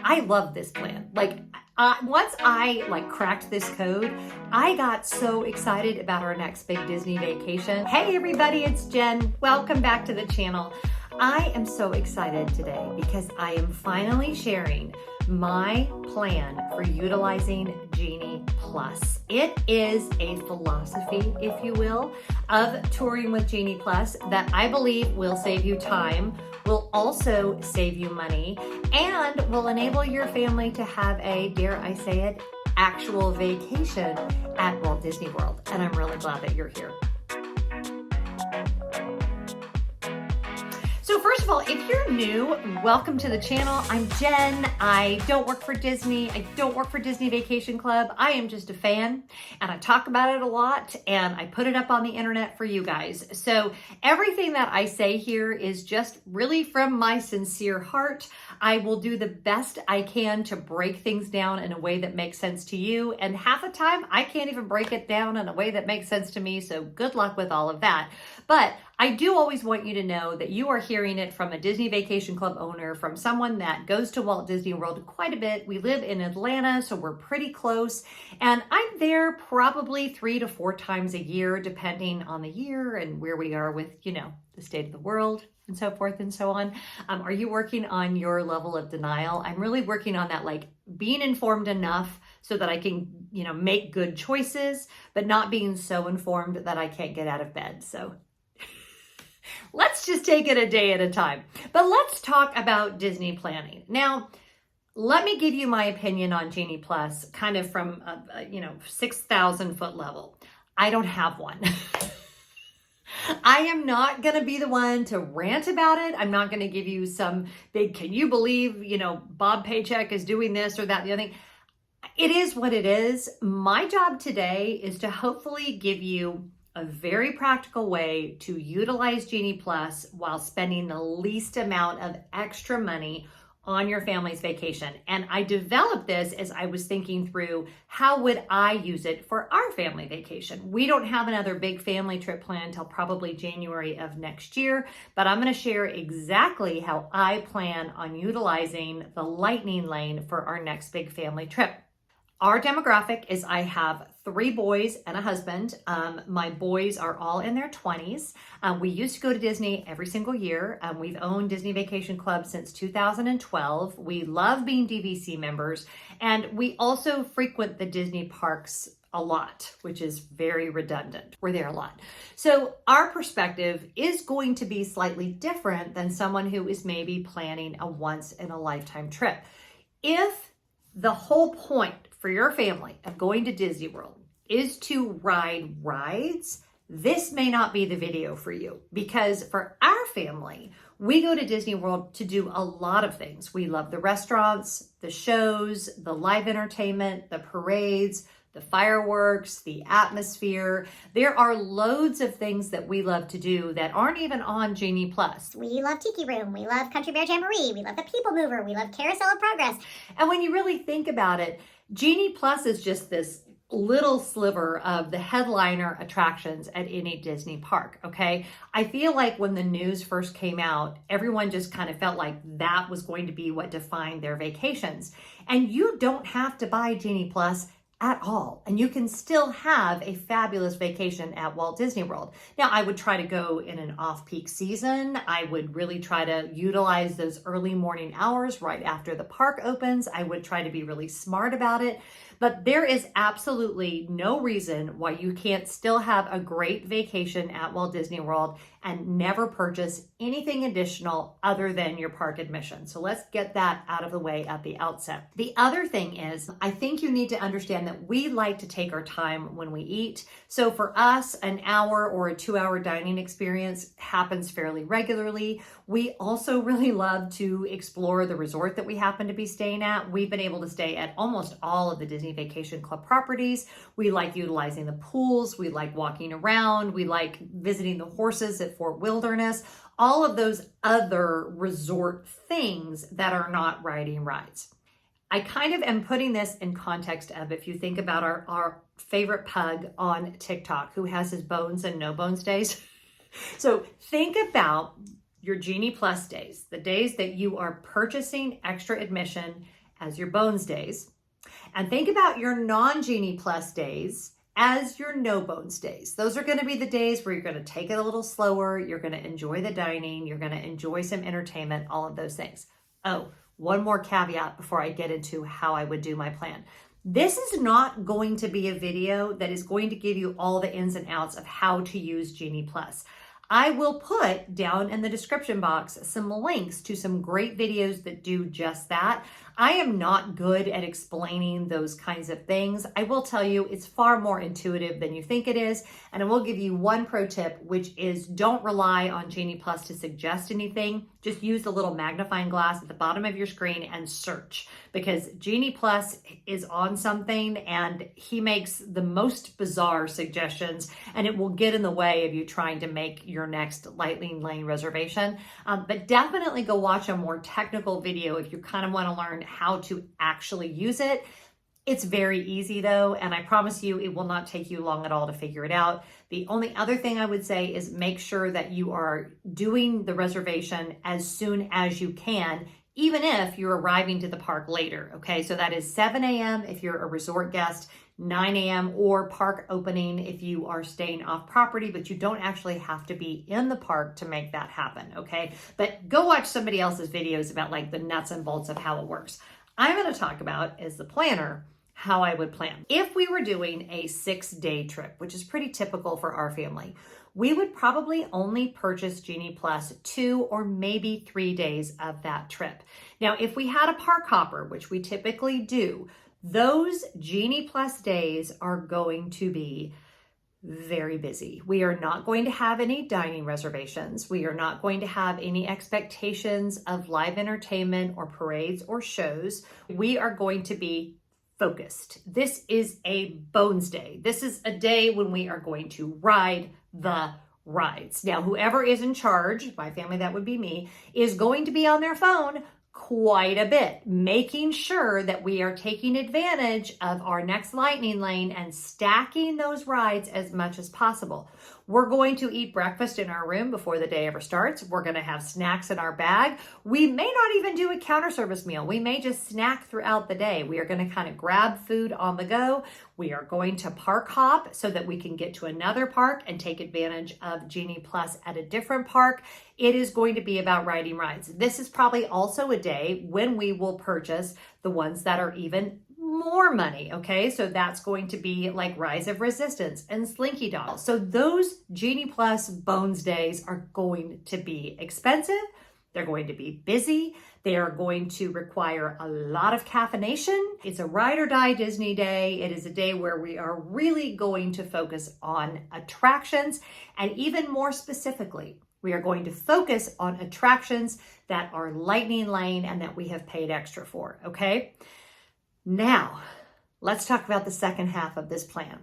I love this plan. Like, once I cracked this code, I got so excited about our next big Disney vacation. Hey everybody, it's Jen. Welcome back to the channel. I am so excited today because I am finally sharing my plan for utilizing Genie Plus. It is a philosophy, if you will, of touring with Genie Plus that I believe will save you time, will also save you money, and will enable your family to have a, dare I say it, actual vacation at Walt Disney World. And I'm really glad that you're here. So first of all, if you're new, welcome to the channel. I'm Jen. I don't work for Disney. I don't work for Disney Vacation Club. I am just a fan and I talk about it a lot and I put it up on the internet for you guys. So everything that I say here is just really from my sincere heart. I will do the best I can to break things down in a way that makes sense to you. And half the time I can't even break it down in a way that makes sense to me. So good luck with all of that. But I do always want you to know that you are hearing it from a Disney Vacation Club owner, from someone that goes to Walt Disney World quite a bit. We live in Atlanta, so we're pretty close. And I'm there probably 3 to 4 times a year, depending on the year and where we are with, the state of the world and so forth and so on. Are you working on your level of denial? I'm really working on that, being informed enough so that I can, make good choices, but not being so informed that I can't get out of bed. So let's just take it a day at a time. But let's talk about Disney planning. Now, let me give you my opinion on Genie Plus, kind of from a 6,000 foot level. I don't have one. I am not going to be the one to rant about it. I'm not going to give you some big, can you believe, Bob Paycheck is doing this or that, the other thing. It is what it is. My job today is to hopefully give you a very practical way to utilize Genie Plus while spending the least amount of extra money on your family's vacation. And I developed this as I was thinking through how would I use it for our family vacation. We don't have another big family trip planned until probably January of next year, but I'm going to share exactly how I plan on utilizing the lightning lane for our next big family trip. Our demographic is I have 3 boys and a husband. My boys are all in their 20s. We used to go to Disney every single year. We've owned Disney Vacation Club since 2012. We love being DVC members. And we also frequent the Disney parks a lot, which is very redundant. We're there a lot. So our perspective is going to be slightly different than someone who is maybe planning a once in a lifetime trip. If the whole point for your family of going to Disney World is to ride rides, this may not be the video for you, because for our family, we go to Disney World to do a lot of things. We love the restaurants, the shows, the live entertainment, the parades, the fireworks, the atmosphere. There are loads of things that we love to do that aren't even on Genie Plus. We love Tiki Room, we love Country Bear Jamboree, we love the People Mover, we love Carousel of Progress. And when you really think about it, Genie Plus is just this little sliver of the headliner attractions at any Disney park, okay? I feel like when the news first came out, everyone just kind of felt like that was going to be what defined their vacations. And you don't have to buy Genie Plus at all. And you can still have a fabulous vacation at Walt Disney World. Now, I would try to go in an off-peak season. I would really try to utilize those early morning hours right after the park opens. I would try to be really smart about it. But there is absolutely no reason why you can't still have a great vacation at Walt Disney World and never purchase anything additional other than your park admission. So let's get that out of the way at the outset. The other thing is, I think you need to understand that we like to take our time when we eat. So for us, an hour or a 2-hour dining experience happens fairly regularly. We also really love to explore the resort that we happen to be staying at. We've been able to stay at almost all of the Disney Vacation Club properties. We like utilizing the pools. We like walking around. We like visiting the horses at Fort Wilderness. All of those other resort things that are not riding rides. I kind of am putting this in context of, if you think about our favorite pug on TikTok who has his bones and no bones days. So think about your Genie Plus days, the days that you are purchasing extra admission as your Bones days. And think about your non-Genie Plus days as your no bones days. Those are going to be the days where you're going to take it a little slower. You're going to enjoy the dining. You're going to enjoy some entertainment, all of those things. Oh, one more caveat before I get into how I would do my plan. This is not going to be a video that is going to give you all the ins and outs of how to use Genie Plus. I will put down in the description box some links to some great videos that do just that. I am not good at explaining those kinds of things. I will tell you it's far more intuitive than you think it is. And I will give you one pro tip, which is don't rely on Genie Plus to suggest anything. Just use the little magnifying glass at the bottom of your screen and search, because Genie Plus is on something and he makes the most bizarre suggestions, and it will get in the way of you trying to make your next Lightning Lane reservation. But definitely go watch a more technical video if you kind of want to learn how to actually use it. It's very easy though, and I promise you it will not take you long at all to figure it out. The only other thing I would say is make sure that you are doing the reservation as soon as you can, even if you're arriving to the park later, okay? So that is 7 a.m. if you're a resort guest, 9 a.m. or park opening if you are staying off property, but you don't actually have to be in the park to make that happen, okay? But go watch somebody else's videos about like the nuts and bolts of how it works. I'm going to talk about, as the planner, how I would plan. If we were doing a 6-day trip, which is pretty typical for our family, we would probably only purchase Genie Plus 2 or maybe 3 days of that trip. Now, if we had a park hopper, which we typically do, those Genie Plus days are going to be very busy. We are not going to have any dining reservations. We are not going to have any expectations of live entertainment or parades or shows. We are going to be focused. This is a Bones Day. This is a day when we are going to ride the rides. Now, whoever is in charge, my family, that would be me, is going to be on their phone quite a bit, making sure that we are taking advantage of our next Lightning Lane and stacking those rides as much as possible. We're going to eat breakfast in our room before the day ever starts. We're going to have snacks in our bag. We may not even do a counter service meal. We may just snack throughout the day. We are going to kind of grab food on the go. We are going to park hop so that we can get to another park and take advantage of Genie Plus at a different park. It is going to be about riding rides. This is probably also a day when we will purchase the ones that are even more money, okay? So that's going to be like Rise of Resistance and Slinky Dog. So those Genie Plus Bones days are going to be expensive. They're going to be busy. They are going to require a lot of caffeination. It's a ride or die Disney day. It is a day where we are really going to focus on attractions, and even more specifically, we are going to focus on attractions that are Lightning Lane and that we have paid extra for, okay? Now, let's talk about the second half of this plan,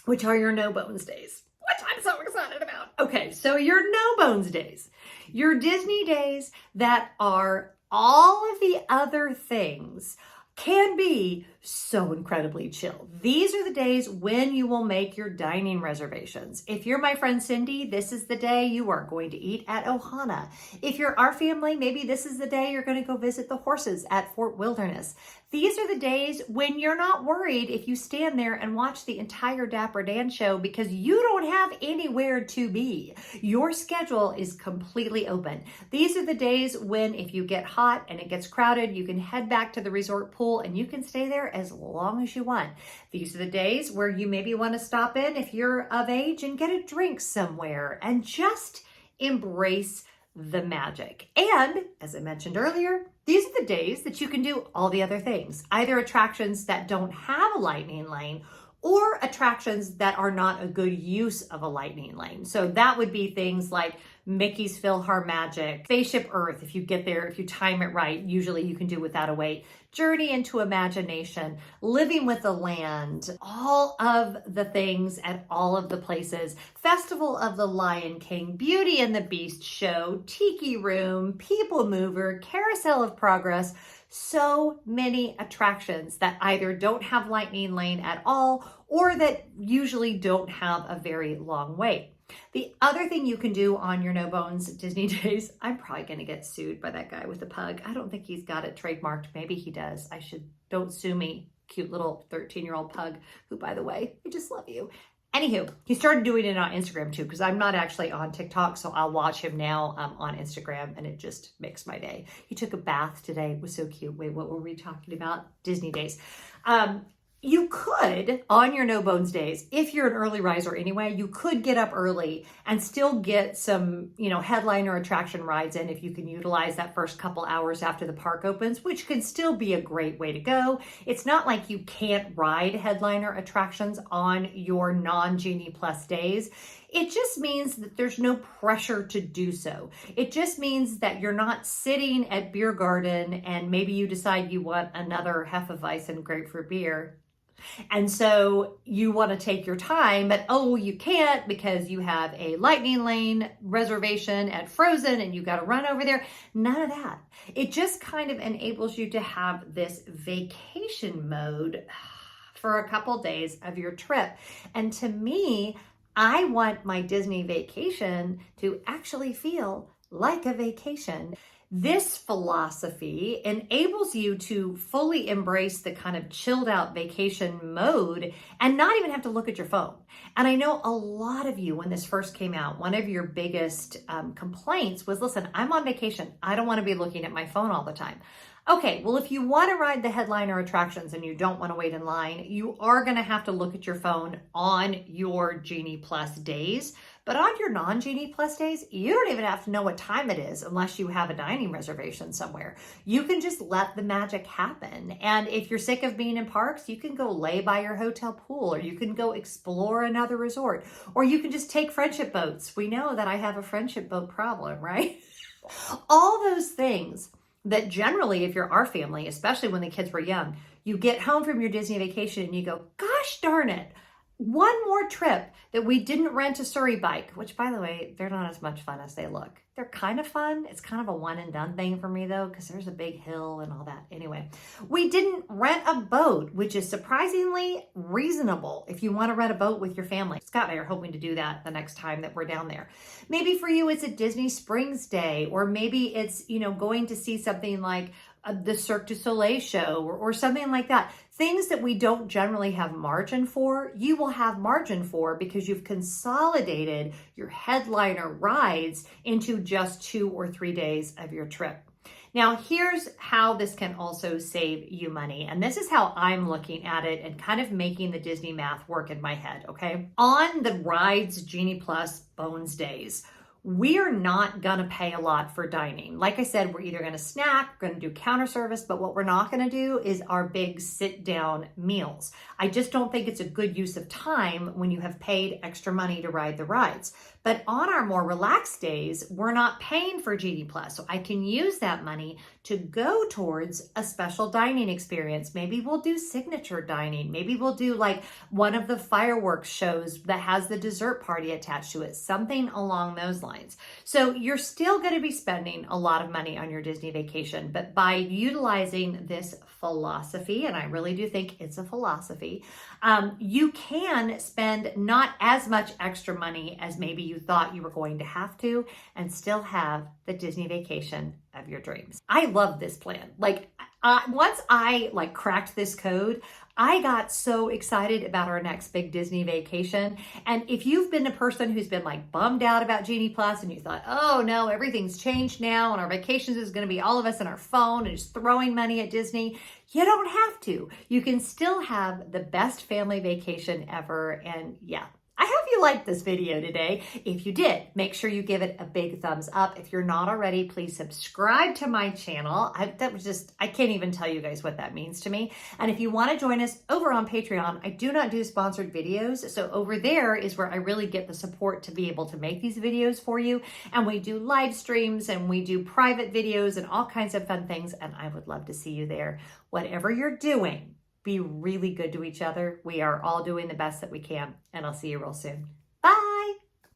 which are your no bones days, which I'm so excited about. Okay, so your no bones days, your Disney days that are all of the other things, can be so incredibly chill. These are the days when you will make your dining reservations. If you're my friend Cindy, this is the day you are going to eat at Ohana. If you're our family, maybe this is the day you're going to go visit the horses at Fort Wilderness. These are the days when you're not worried if you stand there and watch the entire Dapper Dan show because you don't have anywhere to be. Your schedule is completely open. These are the days when if you get hot and it gets crowded, you can head back to the resort pool and you can stay there as long as you want. These are the days where you maybe want to stop in if you're of age and get a drink somewhere and just embrace the magic. And as I mentioned earlier, these are the days that you can do all the other things, either attractions that don't have a Lightning Lane or attractions that are not a good use of a Lightning Lane. So that would be things like Mickey's PhilharMagic, Spaceship Earth, if you get there, if you time it right, usually you can do without a wait, Journey into Imagination, Living with the Land, all of the things at all of the places, Festival of the Lion King, Beauty and the Beast show, Tiki Room, People Mover, Carousel of Progress, so many attractions that either don't have Lightning Lane at all or that usually don't have a very long wait. The other thing you can do on your No Bones Disney days, I'm probably going to get sued by that guy with the pug. I don't think he's got it trademarked. Maybe he does. Don't sue me, cute little 13-year-old pug, who, by the way, I just love you. Anywho, he started doing it on Instagram too, because I'm not actually on TikTok, so I'll watch him now on Instagram, and it just makes my day. He took a bath today. It was so cute. Wait, what were we talking about? Disney days. You could, on your No Bones days, if you're an early riser anyway, you could get up early and still get some, headliner attraction rides in if you can utilize that first couple hours after the park opens, which could still be a great way to go. It's not like you can't ride headliner attractions on your non-Genie Plus days. It just means that there's no pressure to do so. It just means that you're not sitting at Beer Garden and maybe you decide you want another Hefeweizen grapefruit beer. And so you want to take your time, but you can't because you have a lightning lane reservation at Frozen and you got to run over there. None of that. It just kind of enables you to have this vacation mode for a couple days of your trip. And to me, I want my Disney vacation to actually feel like a vacation. This philosophy enables you to fully embrace the kind of chilled out vacation mode and not even have to look at your phone. And I know a lot of you, when this first came out, one of your biggest complaints was, listen, I'm on vacation. I don't want to be looking at my phone all the time. Okay, well, if you want to ride the headliner attractions and you don't want to wait in line, you are going to have to look at your phone on your Genie Plus days. But on your non-Genie Plus days, you don't even have to know what time it is unless you have a dining reservation somewhere. You can just let the magic happen. And if you're sick of being in parks, you can go lay by your hotel pool, or you can go explore another resort, or you can just take friendship boats. We know that I have a friendship boat problem, right? All those things that generally, if you're our family, especially when the kids were young, you get home from your Disney vacation and you go, gosh darn it, one more trip that we didn't rent a Surrey bike, which, by the way, they're not as much fun as they look. They're kind of fun. It's kind of a one and done thing for me though, because there's a big hill and all that. Anyway, we didn't rent a boat, which is surprisingly reasonable if you want to rent a boat with your family. Scott and I are hoping to do that the next time that we're down there. Maybe for you, it's a Disney Springs day, or maybe it's, going to see something like the Cirque du Soleil show or something like that. Things that we don't generally have margin for, you will have margin for because you've consolidated your headliner rides into just 2 or 3 days of your trip. Now, here's how this can also save you money. And this is how I'm looking at it and kind of making the Disney math work in my head, okay? On the Rides Genie Plus Bones days, we're not going to pay a lot for dining. Like I said, we're either going to snack, we're going to do counter service, but what we're not going to do is our big sit down meals. I just don't think it's a good use of time when you have paid extra money to ride the rides. But on our more relaxed days, we're not paying for Genie Plus. So I can use that money to go towards a special dining experience. Maybe we'll do signature dining. Maybe we'll do like one of the fireworks shows that has the dessert party attached to it, something along those lines. So you're still going to be spending a lot of money on your Disney vacation, but by utilizing this philosophy, and I really do think it's a philosophy, you can spend not as much extra money as maybe you thought you were going to have to and still have the Disney vacation of your dreams. I love this plan. Once I cracked this code, I got so excited about our next big Disney vacation. And if you've been a person who's been bummed out about Genie Plus and you thought, oh no, everything's changed now and our vacations is going to be all of us in our phone and just throwing money at Disney, you don't have to. You can still have the best family vacation ever. And yeah, I hope you liked this video today. If you did, make sure you give it a big thumbs up. If you're not already, please subscribe to my channel. I can't even tell you guys what that means to me. And if you want to join us over on Patreon, I do not do sponsored videos. So over there is where I really get the support to be able to make these videos for you. And we do live streams and we do private videos and all kinds of fun things. And I would love to see you there. Whatever you're doing, be really good to each other. We are all doing the best that we can, and I'll see you real soon.